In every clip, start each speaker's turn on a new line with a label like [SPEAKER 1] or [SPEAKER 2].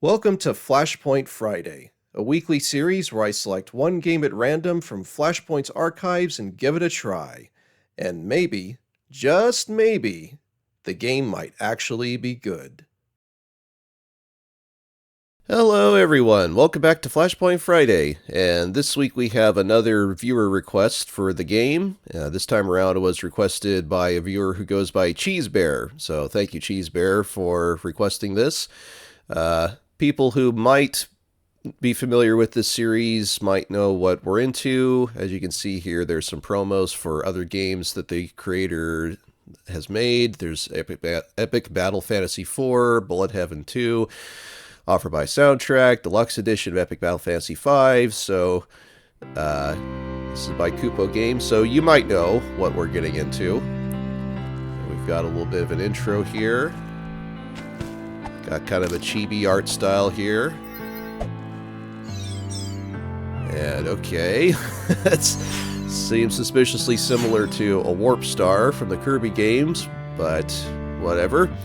[SPEAKER 1] Welcome to Flashpoint Friday, a weekly series where I select one game at random from Flashpoint's archives and give it a try. And maybe, just maybe, the game might actually be good. Hello everyone, welcome back to Flashpoint Friday, and this week we have another viewer request for the game. This time around it was requested by a viewer who goes by Cheese Bear, so thank you Cheese Bear for requesting this. People who might be familiar with this series might know what we're into. As you can see here, there's some promos for other games that the creator has made. There's Epic Battle Fantasy 4, Bullet Heaven 2, offered by Soundtrack, Deluxe Edition of Epic Battle Fantasy 5. So this is by Kupo Games, so you might know what we're getting into. We've got a little bit of an intro here. Got kind of a chibi art style here. And okay, that seems suspiciously similar to a Warp Star from the Kirby games, but whatever.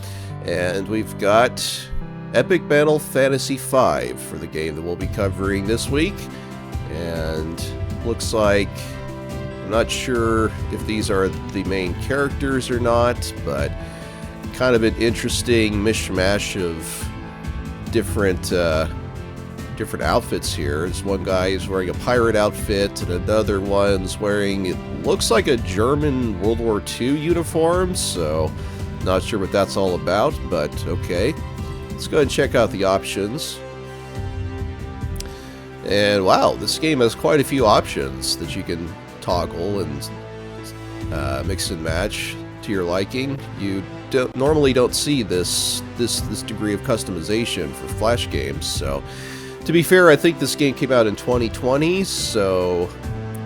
[SPEAKER 1] And we've got Epic Battle Fantasy 5 for the game that we'll be covering this week. And looks like, I'm not sure if these are the main characters or not, but kind of an interesting mishmash of different outfits here. This one guy is wearing a pirate outfit, and another one's wearing, it looks like a German World War II uniform, so not sure what that's all about, but okay. Let's go ahead and check out the options. And wow, this game has quite a few options that you can toggle and mix and match to your liking. You normally don't see this degree of customization for Flash games. So, to be fair, I think this game came out in 2020, so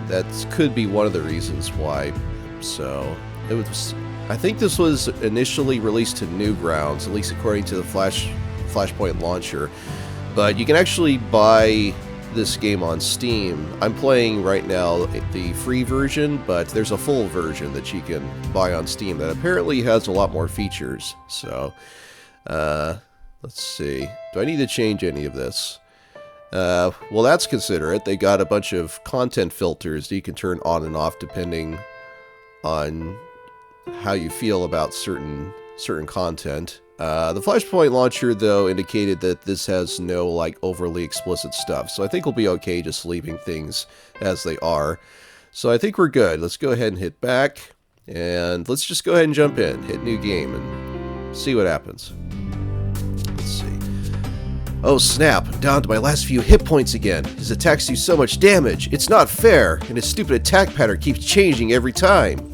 [SPEAKER 1] that could be one of the reasons why. So, I think this was initially released to Newgrounds, at least according to the Flashpoint launcher. But you can actually buy this game on Steam. I'm playing right now the free version, but there's a full version that you can buy on Steam that apparently has a lot more features. So, let's see. Do I need to change any of this? Well, that's considerate. They got a bunch of content filters that you can turn on and off depending on how you feel about certain content. The Flashpoint launcher, though, indicated that this has no, overly explicit stuff, so I think we'll be okay just leaving things as they are. So I think we're good. Let's go ahead and hit back, and let's just go ahead and jump in, hit new game, and see what happens. Let's see. Oh snap, I'm down to my last few hit points again. His attacks do so much damage. It's not fair, and his stupid attack pattern keeps changing every time.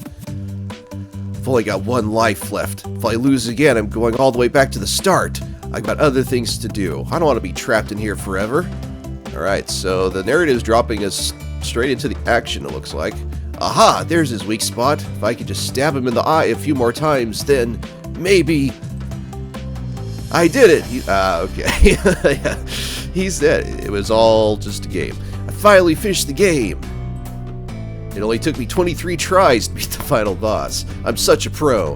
[SPEAKER 1] I've only got one life left. If I lose again, I'm going all the way back to the start. I've got other things to do. I don't want to be trapped in here forever. Alright, so the narrative is dropping us straight into the action, it looks like. Aha, there's his weak spot. If I could just stab him in the eye a few more times, then maybe... I did it! Okay. He's dead. It was all just a game. I finally finished the game. It only took me 23 tries to beat the final boss. I'm such a pro.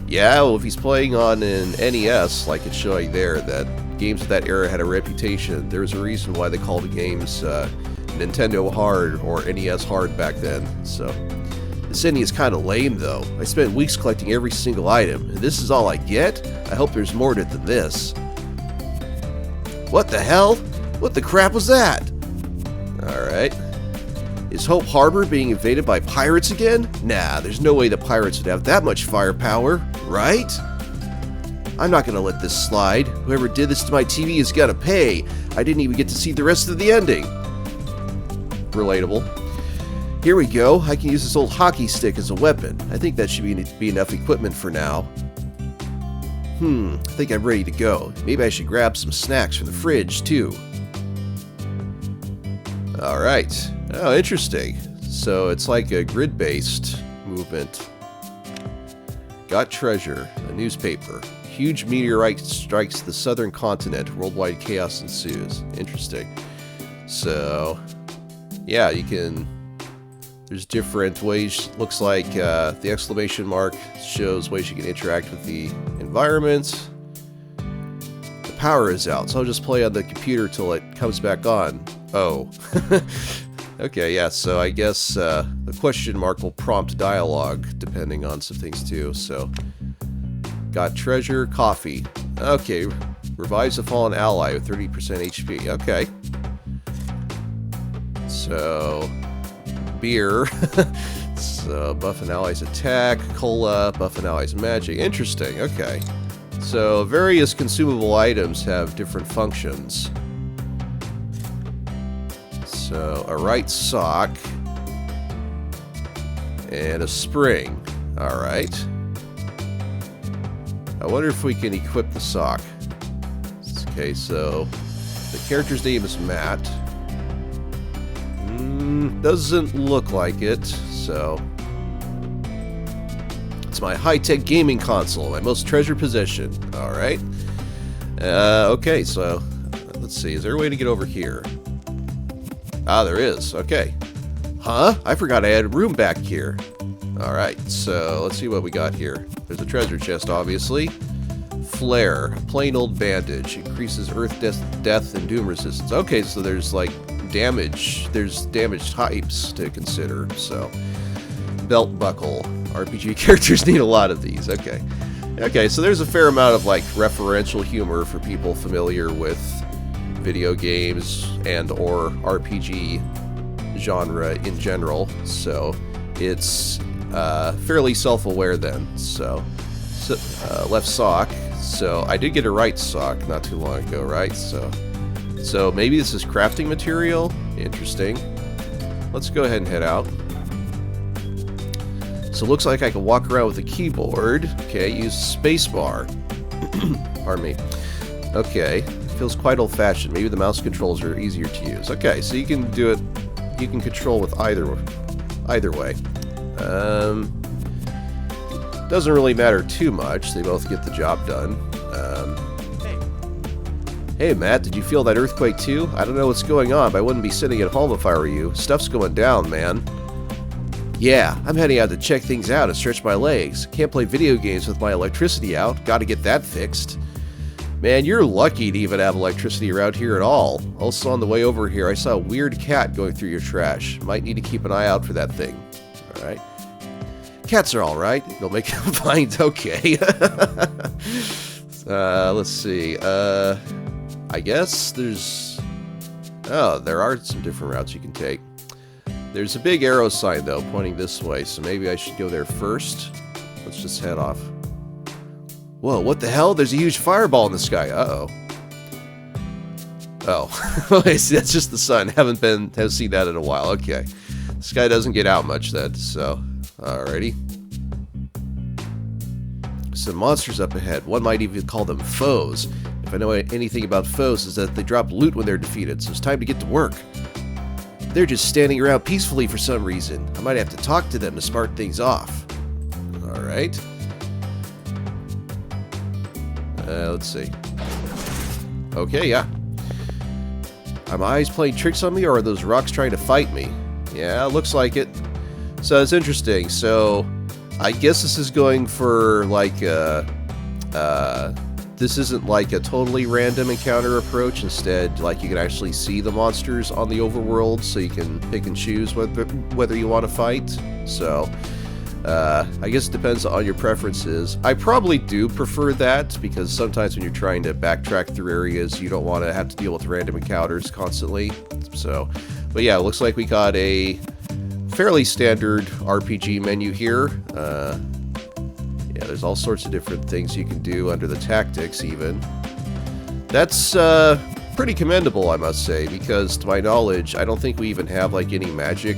[SPEAKER 1] Yeah, well, if he's playing on an NES, like it's showing there, that games of that era had a reputation. There was a reason why they called the games Nintendo Hard or NES Hard back then. So, this ending is kind of lame, though. I spent weeks collecting every single item, and this is all I get? I hope there's more to it than this. What the hell? What the crap was that? Alright. Is Hope Harbor being invaded by pirates again? Nah, there's no way the pirates would have that much firepower, right? I'm not gonna let this slide. Whoever did this to my TV is gonna pay. I didn't even get to see the rest of the ending. Relatable. Here we go. I can use this old hockey stick as a weapon. I think that should be enough equipment for now. I think I'm ready to go. Maybe I should grab some snacks from the fridge, too. Alright. Oh, interesting. So it's like a grid-based movement. Got treasure. A newspaper. Huge meteorite strikes the southern continent. Worldwide chaos ensues. Interesting. So, yeah, you can... There's different ways. Looks like the exclamation mark shows ways you can interact with the environment. The power is out, so I'll just play on the computer till it comes back on. Oh. Okay, yeah, so I guess the question mark will prompt dialogue, depending on some things too, so... Got treasure, coffee. Okay, revives a fallen ally with 30% HP. Okay. So... Beer. So, buff an ally's attack. Cola, buff an ally's magic. Interesting, okay. So, various consumable items have different functions. So, a right sock. And a spring. Alright. I wonder if we can equip the sock. Okay, so... The character's name is Matt. Doesn't look like it, so... It's my high-tech gaming console, my most treasured possession. Alright. Okay, so... Let's see, is there a way to get over here? Ah, there is. Okay. Huh? I forgot I had a room back here. Alright, so let's see what we got here. There's a treasure chest, obviously. Flare. Plain old bandage. Increases earth, death, and doom resistance. Okay, so there's, like, damage. There's damage types to consider, so... Belt buckle. RPG characters need a lot of these. Okay. Okay, so there's a fair amount of, like, referential humor for people familiar with video games and or RPG genre in general, so it's fairly self-aware then. So left sock. So I did get a right sock not too long ago, right? So maybe this is crafting material. Interesting. Let's go ahead and head out. So it looks like I can walk around with a keyboard. Okay, use spacebar. Pardon me. Okay. Feels quite old-fashioned. Maybe the mouse controls are easier to use. Okay, so you can do it. You can control with either way. Doesn't really matter too much. They both get the job done. Hey Matt, did you feel that earthquake too? I don't know what's going on, but I wouldn't be sitting at home if I were you. Stuff's going down, man. Yeah, I'm heading out to check things out and stretch my legs. Can't play video games with my electricity out. Gotta get that fixed. Man, you're lucky to even have electricity around here at all. Also on the way over here, I saw a weird cat going through your trash. Might need to keep an eye out for that thing. Alright. Cats are alright. They'll make them find okay. Let's see. I guess there's... Oh, there are some different routes you can take. There's a big arrow sign, though, pointing this way, so maybe I should go there first. Let's just head off. Whoa, what the hell? There's a huge fireball in the sky. Uh-oh. Oh. That's just the sun. Haven't seen that in a while. Okay. The sky doesn't get out much then, so... Alrighty. Some monsters up ahead. One might even call them foes. If I know anything about foes, is that they drop loot when they're defeated, so it's time to get to work. They're just standing around peacefully for some reason. I might have to talk to them to spark things off. Alright. Let's see. Okay, yeah. Are my eyes playing tricks on me, or are those rocks trying to fight me? Yeah, looks like it. So it's interesting. So I guess this is going for like this isn't like a totally random encounter approach. Instead, like you can actually see the monsters on the overworld, so you can pick and choose whether you want to fight. So I guess it depends on your preferences. I probably do prefer that, because sometimes when you're trying to backtrack through areas, you don't want to have to deal with random encounters constantly. So, but yeah, it looks like we got a fairly standard RPG menu here. Yeah, there's all sorts of different things you can do under the tactics even. That's pretty commendable, I must say, because to my knowledge, I don't think we even have like any magic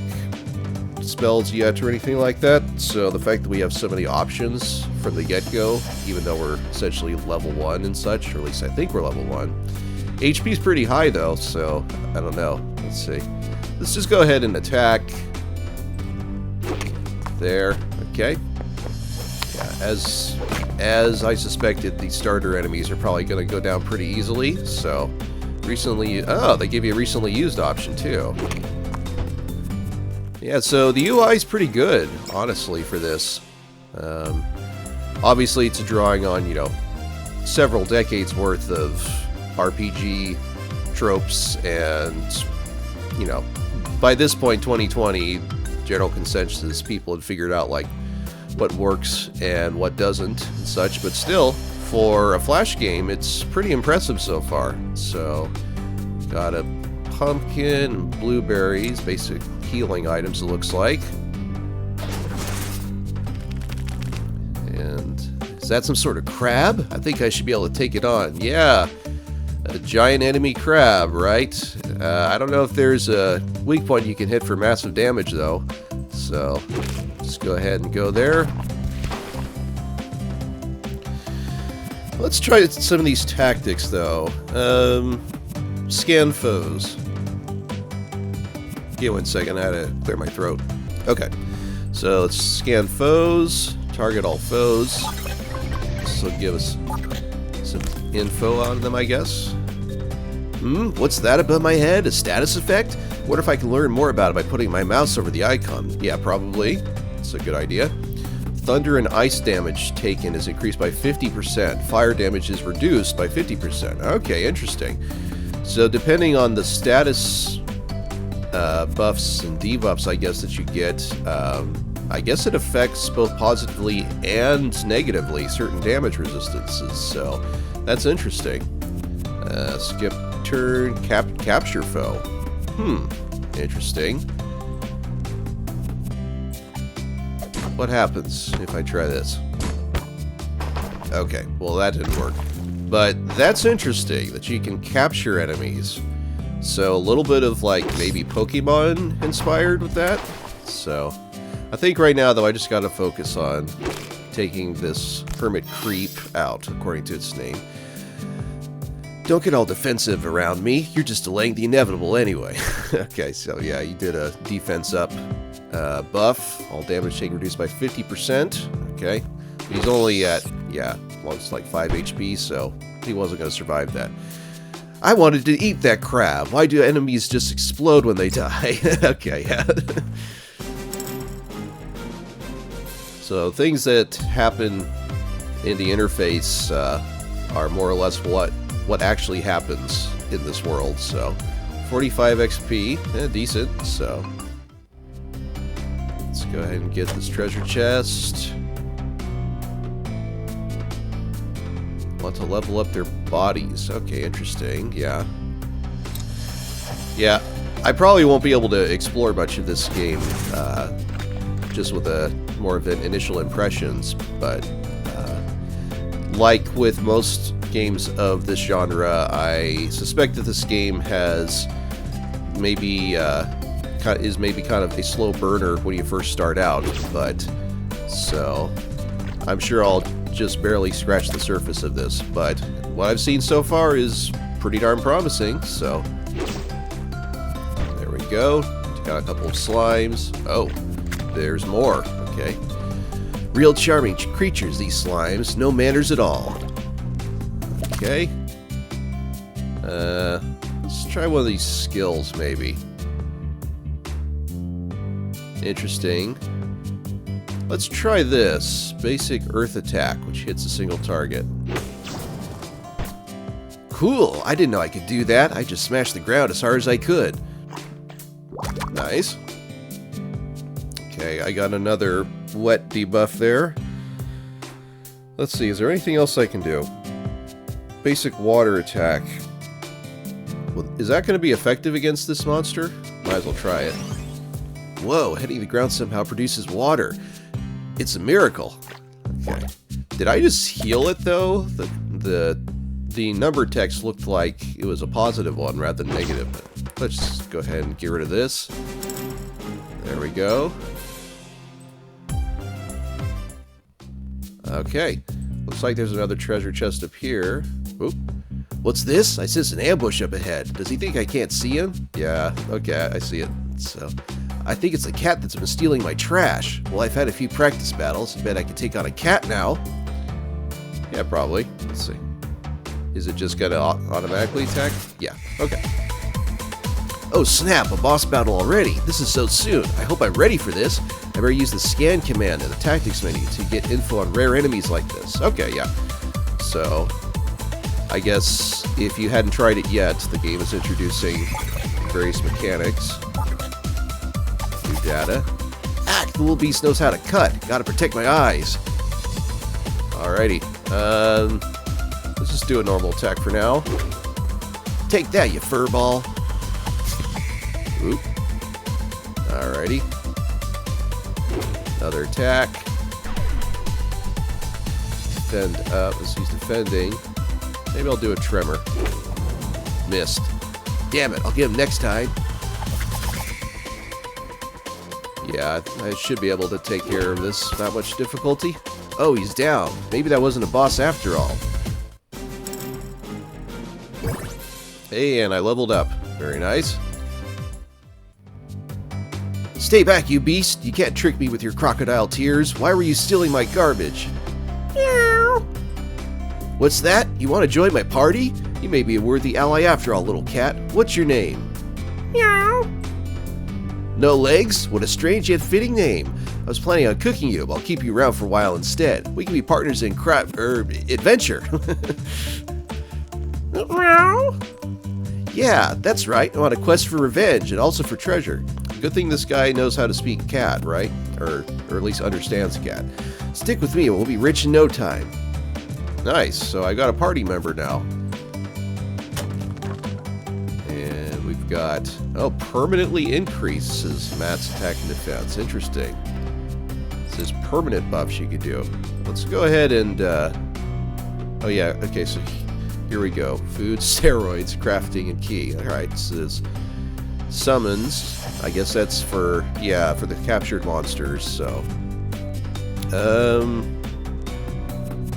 [SPEAKER 1] spells yet or anything like that. So the fact that we have so many options from the get-go, even though we're essentially level 1 and such, or at least I think we're level 1. HP's pretty high though, so I don't know. Let's see. Let's just go ahead and attack. There. Okay. Yeah, as I suspected, the starter enemies are probably going to go down pretty easily. So, recently... Oh, they give you a recently used option too. Yeah, so the UI is pretty good, honestly, for this. Obviously, it's drawing on, you know, several decades worth of RPG tropes, and, you know, by this point, 2020, general consensus, people had figured out, like, what works and what doesn't and such, but still, for a Flash game, it's pretty impressive so far. So, got a pumpkin and blueberries, basic healing items it looks like. And is that some sort of crab? I think I should be able to take it on. Yeah, a giant enemy crab, right? I don't know if there's a weak point you can hit for massive damage though. So, let's go ahead and go there. Let's try some of these tactics, though. Scan foes. Give 1 second, I had to clear my throat. Okay, so let's scan foes, target all foes. This will give us some info on them, I guess. What's that above my head? A status effect? What if I can learn more about it by putting my mouse over the icon? Yeah, probably. It's a good idea. Thunder and ice damage taken is increased by 50%. Fire damage is reduced by 50%. Okay, interesting. So depending on the status buffs and debuffs, I guess, that you get, I guess it affects both positively and negatively certain damage resistances. So that's interesting. Skip turn, capture foe. Interesting. What happens if I try this? Okay, well that didn't work. But that's interesting, that you can capture enemies. So a little bit of, like, maybe Pokemon inspired with that. So I think right now, though, I just gotta focus on taking this Hermit Creep out, according to its name. Don't get all defensive around me. You're just delaying the inevitable anyway. Okay, so yeah, you did a defense up buff. All damage taken reduced by 50%. Okay. But he's only at, yeah, lost like 5 HP, so he wasn't going to survive that. I wanted to eat that crab. Why do enemies just explode when they die? Okay, yeah. So things that happen in the interface are more or less what actually happens in this world. So 45 XP, decent. So let's go ahead and get this treasure chest. Want to level up their bodies. Okay, interesting. Yeah. Yeah, I probably won't be able to explore much of this game just with more of an initial impressions, but like with most games of this genre, I suspect that this game has maybe is maybe kind of a slow burner when you first start out, but so I'm sure I'll just barely scratch the surface of this, but what I've seen so far is pretty darn promising. So there we go. Got a couple of slimes. Oh, there's more. Okay. Real charming creatures, these slimes. No manners at all. Okay. Let's try one of these skills, maybe. Interesting. Let's try this. Basic Earth Attack, which hits a single target. Cool! I didn't know I could do that. I just smashed the ground as hard as I could. Nice. Okay, I got another wet debuff there. Let's see, is there anything else I can do? Basic Water Attack. Well, is that going to be effective against this monster? Might as well try it. Whoa, hitting the ground somehow produces water. It's a miracle. Okay. Did I just heal it, though? The number text looked like it was a positive one rather than negative. Let's just go ahead and get rid of this. There we go. Okay. Looks like there's another treasure chest up here. Oop. What's this? I sense an ambush up ahead. Does he think I can't see him? Yeah, okay, I see it. So, I think it's a cat that's been stealing my trash. Well, I've had a few practice battles. I bet I can take on a cat now. Yeah, probably. Let's see. Is it just gonna automatically attack? Yeah, okay. Oh snap, a boss battle already. This is so soon. I hope I'm ready for this. I better use the scan command in the tactics menu to get info on rare enemies like this. Okay, yeah. So, I guess if you hadn't tried it yet, the game is introducing various mechanics. New data. Ah, the little beast knows how to cut. Gotta protect my eyes. Alrighty. Let's just do a normal attack for now. Take that, you furball. Oop. Alrighty. Another attack. Defend up. Let's use defending. Maybe I'll do a tremor. Missed. Damn it, I'll get him next time. Yeah, I should be able to take care of this without much difficulty. Oh, he's down. Maybe that wasn't a boss after all. Hey, and I leveled up. Very nice. Stay back, you beast! You can't trick me with your crocodile tears. Why were you stealing my garbage? Meow. What's that? You want to join my party? You may be a worthy ally after all, little cat. What's your name? Meow. No legs? What a strange yet fitting name. I was planning on cooking you, but I'll keep you around for a while instead. We can be partners in adventure. Meow. Yeah, that's right. I'm on a quest for revenge and also for treasure. Good thing this guy knows how to speak cat, right? Or at least understands cat. Stick with me and we'll be rich in no time. Nice. So I got a party member now. And we've got... Oh, permanently increases Matt's attack and defense. Interesting. It says permanent buffs you can do. Let's go ahead and... Oh yeah, okay, so here we go. Food, steroids, crafting, and key. Alright, so this summons... I guess that's for, yeah, for the captured monsters, so.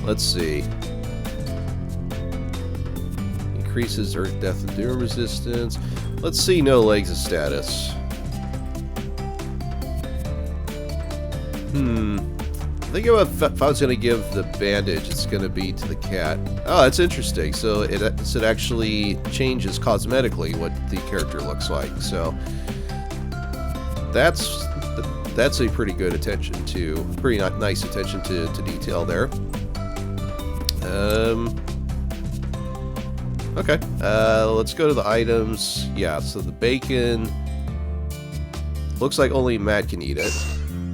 [SPEAKER 1] Let's see. Increases Earth, Death, and Doom resistance. Let's see no legs status. I think if I was going to give the bandage, it's going to be to the cat. Oh, that's interesting. So it actually changes cosmetically what the character looks like, so. That's a pretty good attention to, pretty nice attention to detail there. Okay, let's go to the items. Yeah, so the bacon looks like only Matt can eat it,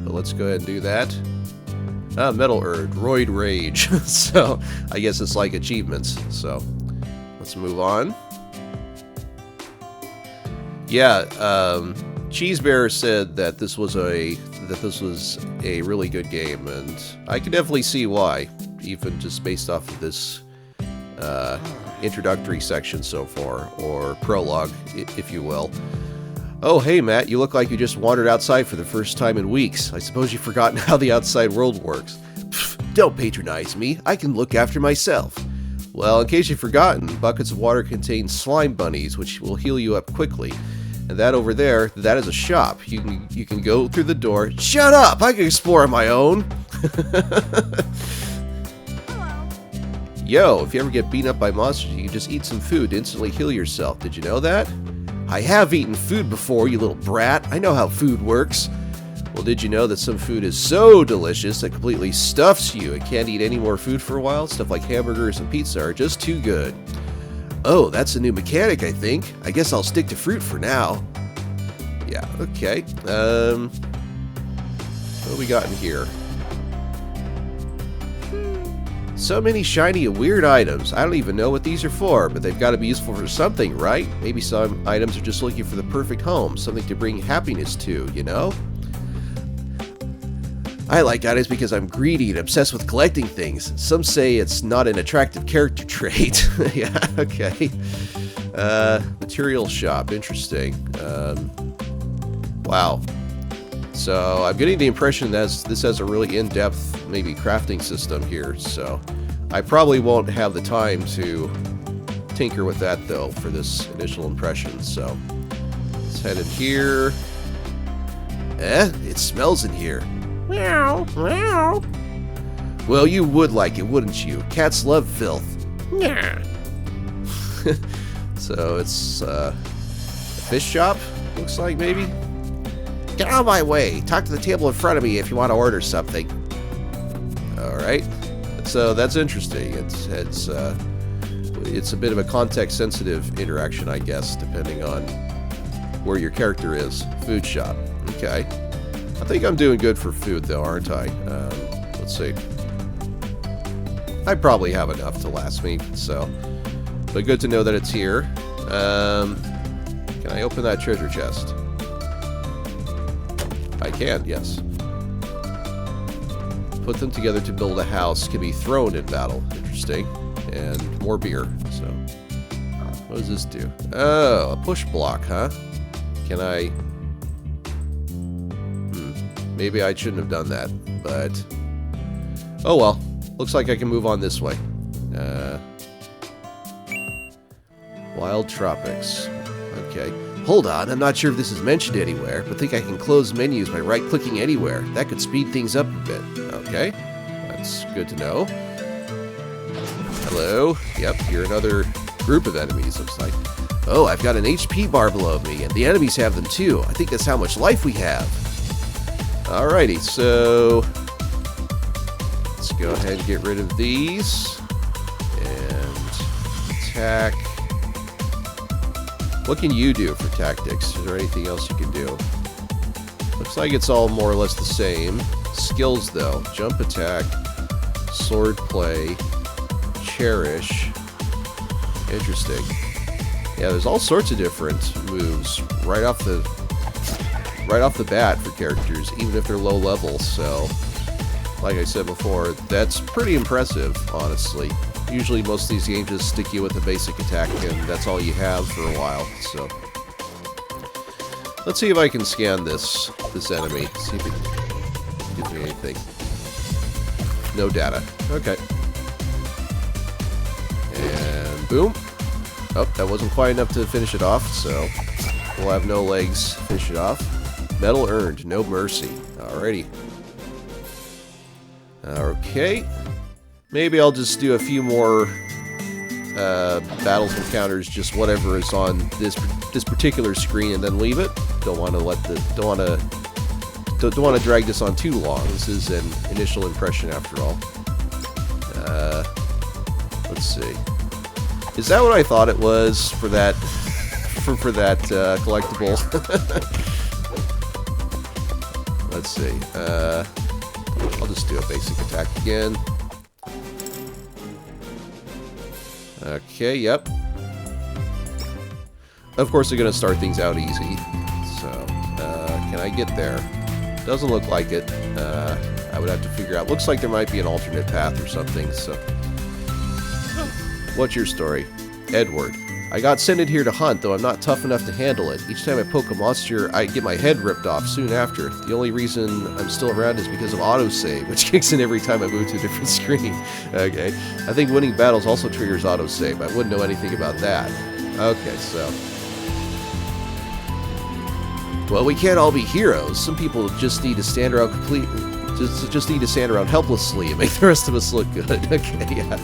[SPEAKER 1] but let's go ahead and do that. Metal Erd, Roid Rage. So I guess it's like achievements. So let's move on. Yeah. Cheese Bear said that this was a really good game, and I can definitely see why, even just based off of this introductory section so far, or prologue, if you will. Oh, hey Matt, you look like you just wandered outside for the first time in weeks. I suppose you've forgotten how the outside world works. Pfft, don't patronize me. I can look after myself. Well, in case you've forgotten, buckets of water contain slime bunnies, which will heal you up quickly. And that over there, that is a shop. You can go through the door. Shut up! I can explore on my own!
[SPEAKER 2] Hello.
[SPEAKER 1] Yo, if you ever get beaten up by monsters, you can just eat some food to instantly heal yourself. Did you know that? I have eaten food before, you little brat. I know how food works. Well, did you know that some food is so delicious that completely stuffs you and can't eat any more food for a while? Stuff like hamburgers and pizza are just too good. Oh, that's a new mechanic, I think. I guess I'll stick to fruit for now. Yeah, okay. What do we got in here? So many shiny and weird items. I don't even know what these are for, but they've got to be useful for something, right? Maybe some items are just looking for the perfect home, something to bring happiness to, you know? I like items because I'm greedy and obsessed with collecting things. Some say it's not an attractive character trait. Yeah, okay. Material shop, interesting. Wow. So I'm getting the impression that this has a really in-depth, maybe crafting system here. So I probably won't have the time to tinker with that though for this initial impression. So let's head in here. It smells in here.
[SPEAKER 2] Meow, meow.
[SPEAKER 1] Well, you would like it, wouldn't you? Cats love filth.
[SPEAKER 2] Yeah.
[SPEAKER 1] So it's a fish shop, looks like, maybe?
[SPEAKER 2] Get out of my way. Talk to the table in front of me if you want to order something.
[SPEAKER 1] Alright. So that's interesting. It's it's a bit of a context-sensitive interaction, I guess, depending on where your character is. Food shop. Okay. I think I'm doing good for food, though, aren't I? Let's see. I probably have enough to last me, so... But good to know that it's here. Can I open that treasure chest? I can, yes. Put them together to build a house. Can be thrown in battle. Interesting. And more beer, so... What does this do? Oh, a push block, huh? Can I... Maybe I shouldn't have done that, but... Oh well. Looks like I can move on this way. Wild Tropics. Okay. Hold on, I'm not sure if this is mentioned anywhere, but think I can close menus by right-clicking anywhere. That could speed things up a bit. Okay. That's good to know. Hello. Yep, you're another group of enemies, looks like. Oh, I've got an HP bar below me, and the enemies have them too. I think that's how much life we have. Alrighty, so... Let's go ahead and get rid of these. And... attack... What can you do for tactics? Is there anything else you can do? Looks like it's all more or less the same. Skills, though. Jump attack, sword play, cherish. Interesting. Yeah, there's all sorts of different moves right off the bat for characters, even if they're low level. So, like I said before, that's pretty impressive, honestly. Usually most of these games just stick you with a basic attack and that's all you have for a while, so... Let's see if I can scan this enemy, see if it gives me anything. No data. Okay. And boom. Oh, that wasn't quite enough to finish it off, so we'll have no legs to finish it off. Medal earned, no mercy. Alrighty. Okay. Maybe I'll just do a few more battles encounters, just whatever is on this particular screen, and then leave it. Don't want to drag this on too long. This is an initial impression, after all. Let's see. Is that what I thought it was for that for that collectible? Let's see. I'll just do a basic attack again. Okay, yep. Of course, they're going to start things out easy. So, can I get there? Doesn't look like it. I would have to figure out. Looks like there might be an alternate path or something, so... What's your story? Edward. I got sent in here to hunt, though I'm not tough enough to handle it. Each time I poke a monster, I get my head ripped off soon after. The only reason I'm still around is because of autosave, which kicks in every time I move to a different screen. Okay. I think winning battles also triggers autosave. I wouldn't know anything about that. Okay, so... Well, we can't all be heroes. Some people just need to stand around just need to stand around helplessly and make the rest of us look good. Okay, yeah.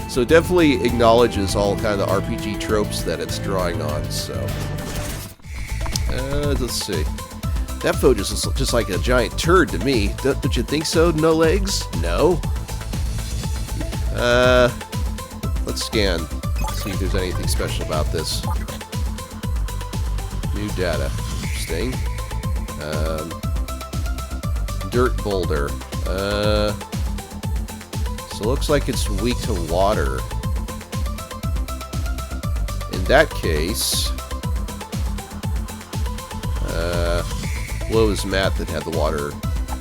[SPEAKER 1] So it definitely acknowledges all kind of RPG tropes that it's drawing on, so... let's see. That foe just looks just like a giant turd to me. Don't you think so? No legs? No? Let's scan. See if there's anything special about this. New data. Interesting. Dirt boulder. So it looks like it's weak to water. In that case... Blue is Matt that had the water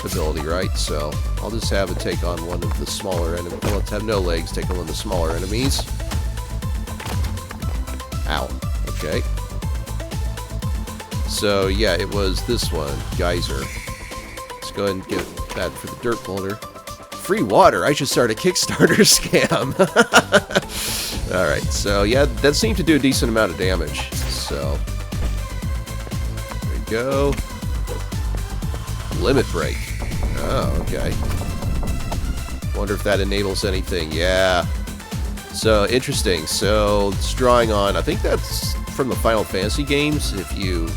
[SPEAKER 1] ability, right? So I'll just have it take on one of the smaller enemies. Well, let's have no legs, take on one of the smaller enemies. Ow. Okay. So yeah, it was this one, Geyser. Let's go ahead and get that for the dirt boulder. Free water? I should start a Kickstarter scam. Alright, so yeah, that seemed to do a decent amount of damage. So, there we go. Limit break. Oh, okay. Wonder if that enables anything. Yeah. So, interesting. So, it's drawing on, I think that's from the Final Fantasy games. If you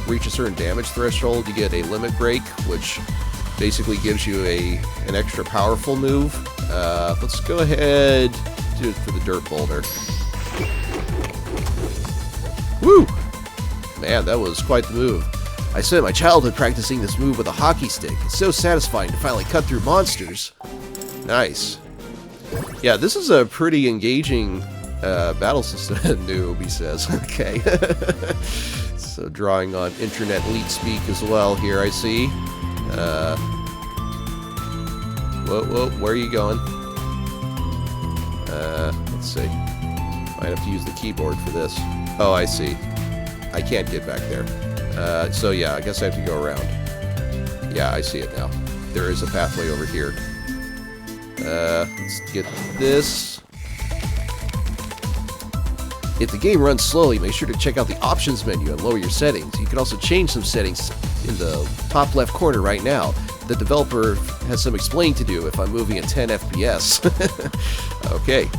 [SPEAKER 1] reach a certain damage threshold, you get a limit break, which basically gives you an extra powerful move. Let's go ahead, do it for the dirt boulder. Woo! Man, that was quite the move. I spent my childhood practicing this move with a hockey stick. It's so satisfying to finally cut through monsters. Nice. Yeah, this is a pretty engaging battle system, noob, he says. Okay. So drawing on internet leet speak as well here, I see. Whoa, where are you going? Let's see. Might have to use the keyboard for this. Oh, I see. I can't get back there. So yeah, I guess I have to go around. Yeah, I see it now. There is a pathway over here. Let's get this. If the game runs slowly, make sure to check out the options menu and lower your settings. You can also change some settings in the top left corner right now. The developer has some explaining to do if I'm moving at 10 FPS. Okay,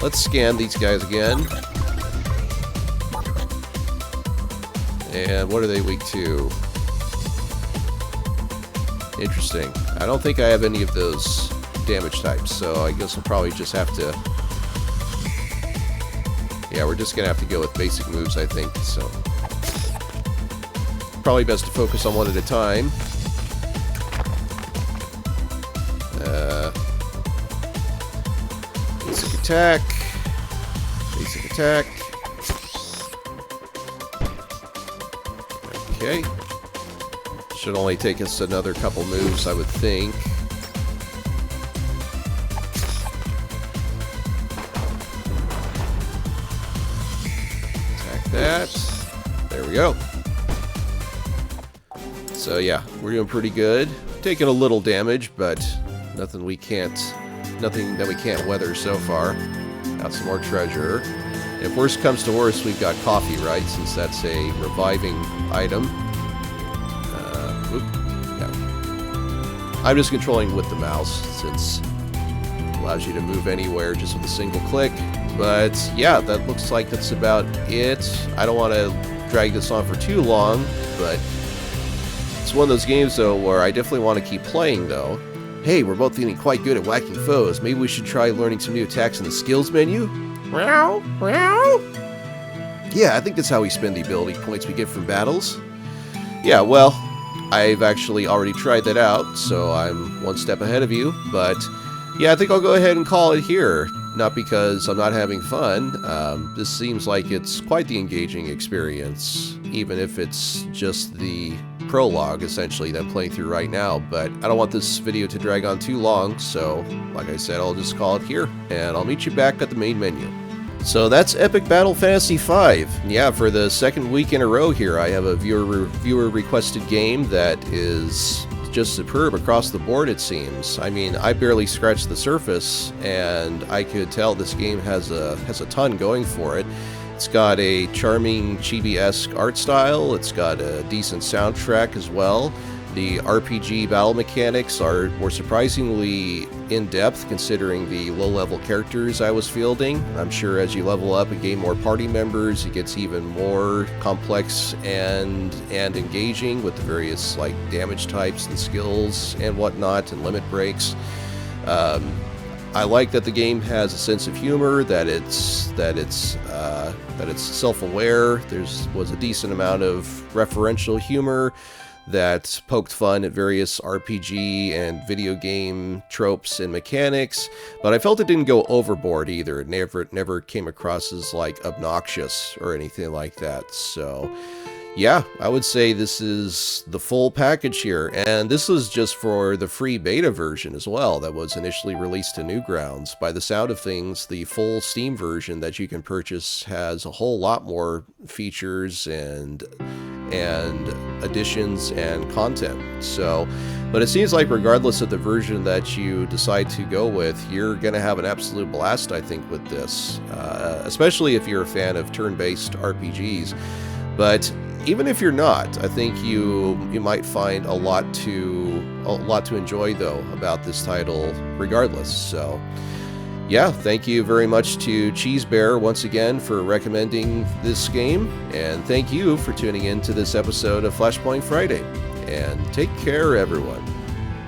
[SPEAKER 1] let's scan these guys again. And what are they weak to? Interesting. I don't think I have any of those damage types, so I guess I'll probably just have to... Yeah, we're just going to have to go with basic moves, I think, so... Probably best to focus on one at a time. Basic attack. Basic attack. Okay. Should only take us another couple moves, I would think. Attack that. There we go. So yeah, we're doing pretty good. Taking a little damage, but nothing that we can't weather so far. Got some more treasure. If worst comes to worst, we've got coffee, right? Since that's a reviving item. Yeah. I'm just controlling with the mouse, since it allows you to move anywhere just with a single click. But yeah, that looks like that's about it. I don't want to drag this on for too long, but it's one of those games, though, where I definitely want to keep playing, though. Hey, we're both feeling quite good at whacking foes. Maybe we should try learning some new attacks in the skills menu? Meow, meow. Yeah, I think that's how we spend the ability points we get from battles. Yeah, well, I've actually already tried that out, so I'm one step ahead of you. But yeah, I think I'll go ahead and call it here. Not because I'm not having fun. This seems like it's quite the engaging experience, even if it's just the prologue, essentially, that I'm playing through right now. But I don't want this video to drag on too long, so like I said, I'll just call it here, and I'll meet you back at the main menu. So that's Epic Battle Fantasy V. Yeah, for the second week in a row here, I have a viewer requested game that is just superb across the board, it seems. I mean, I barely scratched the surface, and I could tell this game has a ton going for it. It's got a charming chibi-esque art style. It's got a decent soundtrack as well. The RPG battle mechanics were surprisingly in-depth, considering the low-level characters I was fielding. I'm sure as you level up and gain more party members, it gets even more complex and engaging with the various like damage types and skills and whatnot, and limit breaks. I like that the game has a sense of humor, that it's self-aware. There was a decent amount of referential humor that poked fun at various RPG and video game tropes and mechanics, but I felt it didn't go overboard either. It never came across as like obnoxious or anything like that. So yeah, I would say this is the full package here, and this was just for the free beta version as well that was initially released to Newgrounds. By the sound of things, the full Steam version that you can purchase has a whole lot more features and additions and content. So, but it seems like regardless of the version that you decide to go with, you're going to have an absolute blast, I think, with this, especially if you're a fan of turn-based RPGs. But even if you're not, I think you might find a lot to enjoy though about this title regardless. So yeah, thank you very much to Cheese Bear once again for recommending this game, and thank you for tuning in to this episode of Flashpoint Friday, and take care everyone.